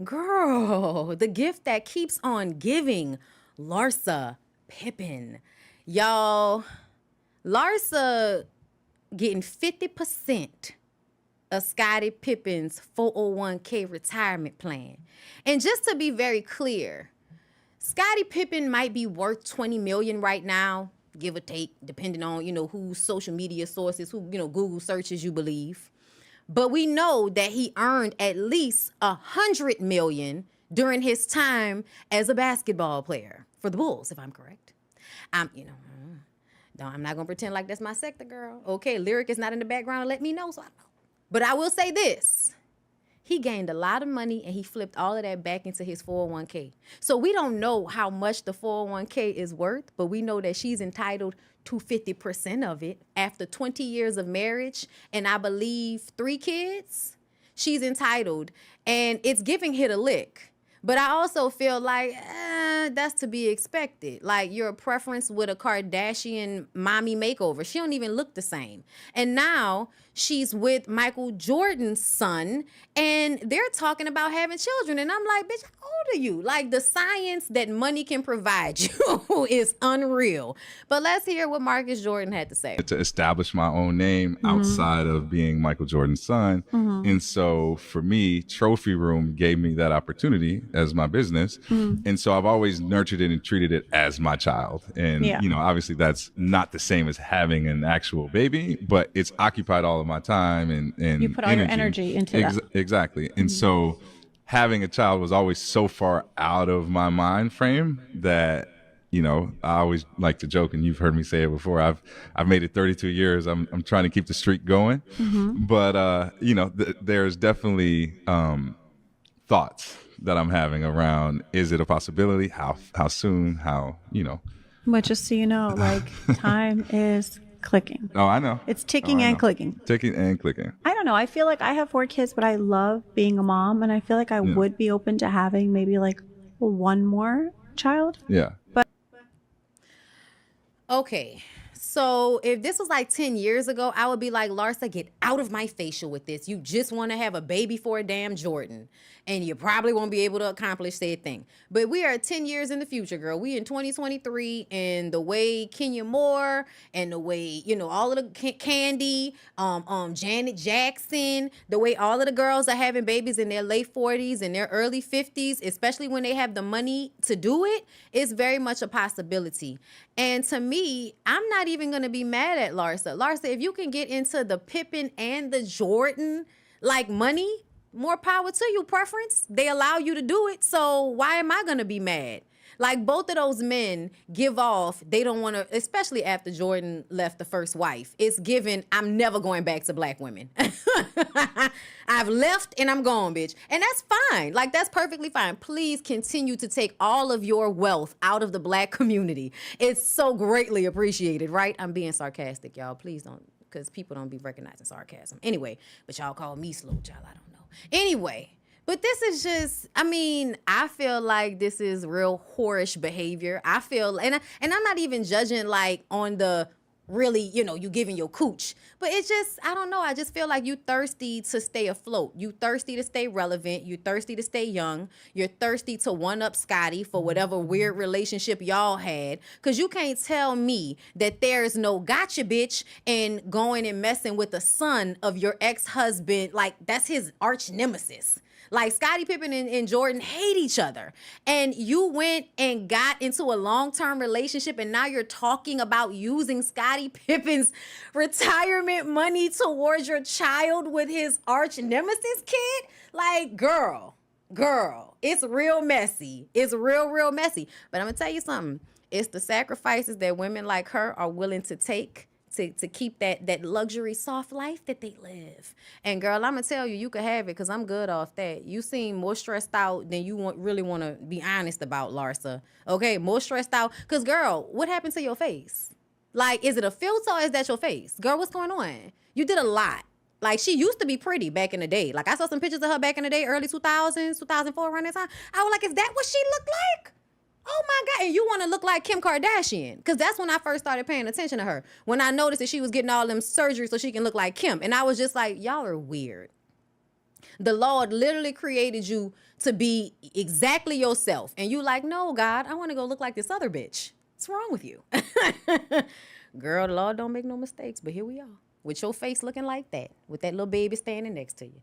Girl, the gift that keeps on giving. Larsa Pippen. Y'all, Larsa getting 50% of Scottie Pippen's 401k retirement plan. And just to be very clear, Scottie Pippen might be worth 20 million right now, give or take, depending on, whose social media sources, who, Google searches you believe. But we know that he earned at least 100 million during his time as a basketball player for the Bulls, if I'm correct. I'm not gonna pretend like that's my sector, girl. Okay, lyric is not in the background. Let me know so I know. But I will say this. He gained a lot of money and he flipped all of that back into his 401k. So we don't know how much the 401k is worth, but we know that she's entitled to 50% of it after 20 years of marriage and I believe 3 kids. She's entitled and it's giving hit a lick. But I also feel like that's to be expected. Like your preference with a Kardashian mommy makeover. She don't even look the same. And now she's with Michael Jordan's son and they're talking about having children. And I'm like, bitch, how old are you? Like the science that money can provide you is unreal. But let's hear what Marcus Jordan had to say. To establish my own name outside of being Michael Jordan's son. And so for me, Trophy Room gave me that opportunity as my business. And so I've always nurtured it and treated it as my child. And, obviously that's not the same as having an actual baby, but it's occupied all of my time and you put all your energy into that. Exactly. And so having a child was always so far out of my mind frame that, I always like to joke, and you've heard me say it before. I've made it 32 years. I'm trying to keep the streak going, but there's definitely thoughts that I'm having around: is it a possibility? How soon? How But just so you know, like time is clicking. Oh, I know. It's ticking and clicking. Ticking and clicking. I don't know. I feel like I have 4 kids, but I love being a mom, and I feel like I would be open to having maybe like one more child. Yeah. But okay, so if this was like 10 years ago, I would be like, Larsa, get out of my facial with this. You just want to have a baby for a damn Jordan. And you probably won't be able to accomplish said thing. But we are 10 years in the future, girl. We in 2023, and the way Kenya Moore and the way, all of the Candy, Janet Jackson, the way all of the girls are having babies in their late 40s and their early 50s, especially when they have the money to do it, it's very much a possibility. And to me, I'm not even going to be mad at Larsa. Larsa, if you can get into the Pippen and the Jordan, like money, more power to you, preference. They allow you to do it. So why am I going to be mad? Like both of those men give off, they don't want to, especially after Jordan left the first wife. It's given, I'm never going back to black women. I've left and I'm gone, bitch. And that's fine. Like that's perfectly fine. Please continue to take all of your wealth out of the black community. It's so greatly appreciated, right? I'm being sarcastic, y'all. Please don't, because people don't be recognizing sarcasm. Anyway, but y'all call me slow, child. I don't know. Anyway, but this is just, I feel like this is real whorish behavior. I feel, and I'm not even judging like on the really, you giving your cooch, but it's just, I don't know. I just feel like you thirsty to stay afloat. You thirsty to stay relevant. You thirsty to stay young. You're thirsty to one up Scotty for whatever weird relationship y'all had. Cause you can't tell me that there's no gotcha bitch and going and messing with the son of your ex-husband. Like that's his arch nemesis. Like Scottie Pippen and Jordan hate each other. And you went and got into a long-term relationship and now you're talking about using Scottie Pippen's retirement money towards your child with his arch nemesis kid? Like, girl, it's real messy. It's real messy. But I'm gonna tell you something. It's the sacrifices that women like her are willing to take to keep that luxury soft life that they live. And girl, I'm gonna tell you, you can have it because I'm good off that. You seem more stressed out than you really want to be honest about, Larsa. Okay, more stressed out. Because girl, what happened to your face? Like, is it a filter or is that your face? Girl, what's going on? You did a lot. Like, she used to be pretty back in the day. Like, I saw some pictures of her back in the day, early 2000s, 2004, around that time. I was like, is that what she looked like? Oh my God, and you want to look like Kim Kardashian. Because that's when I first started paying attention to her. When I noticed that she was getting all them surgeries so she can look like Kim. And I was just like, y'all are weird. The Lord literally created you to be exactly yourself. And you like, no, God, I want to go look like this other bitch. What's wrong with you? Girl, the Lord don't make no mistakes, but here we are. With your face looking like that, with that little baby standing next to you.